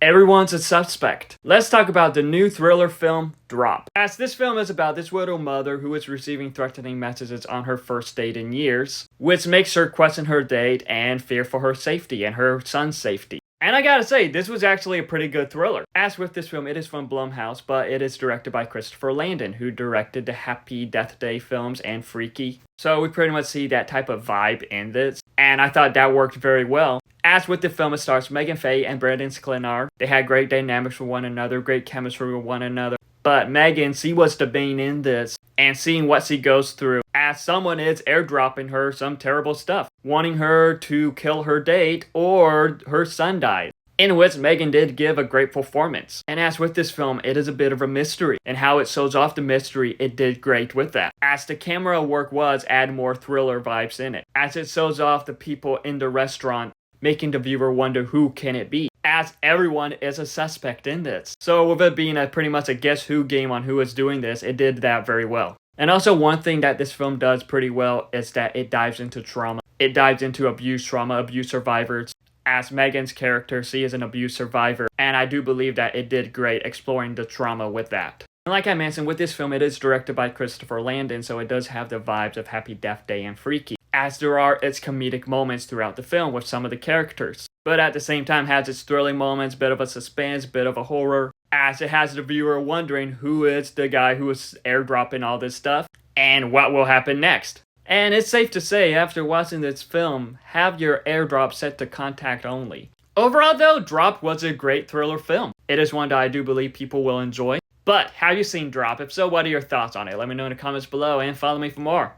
Everyone's a suspect. Let's talk about the new thriller film, Drop. As this film is about this widow mother who is receiving threatening messages on her first date in years, which makes her question her date and fear for her safety and her son's safety. And I gotta say, this was actually a pretty good thriller. As with this film, it is from Blumhouse, but it is directed by Christopher Landon, who directed the Happy Death Day films and Freaky. So we pretty much see that type of vibe in this, and I thought that worked very well. As with the film, it stars Meghann, Fahy, and Sklenar. They had great dynamics with one another, great chemistry with one another. But Meghann, she was the bane in this, and seeing what she goes through, as someone is airdropping her some terrible stuff, wanting her to kill her date or her son dies. In which Meghann did give a great performance. And as with this film, it is a bit of a mystery, and how it shows off the mystery, it did great with that. As the camera work was add more thriller vibes in it, as it shows off the people in the restaurant, making the viewer wonder who can it be, as everyone is a suspect in this. So with it being pretty much a guess who game on who is doing this, it did that very well. And also one thing that this film does pretty well is that it dives into trauma. It dives into abuse trauma, abuse survivors. As Meghann's character, she is an abuse survivor, and I do believe that it did great exploring the trauma with that. And like I mentioned, with this film, it is directed by Christopher Landon, so it does have the vibes of Happy Death Day and Freaky, as there are its comedic moments throughout the film with some of the characters. But at the same time has its thrilling moments, bit of a suspense, bit of a horror, as it has the viewer wondering who is the guy who is airdropping all this stuff, and what will happen next. And it's safe to say, after watching this film, have your airdrop set to contact only. Overall though, Drop was a great thriller film. It is one that I do believe people will enjoy. But have you seen Drop? If so, what are your thoughts on it? Let me know in the comments below and follow me for more.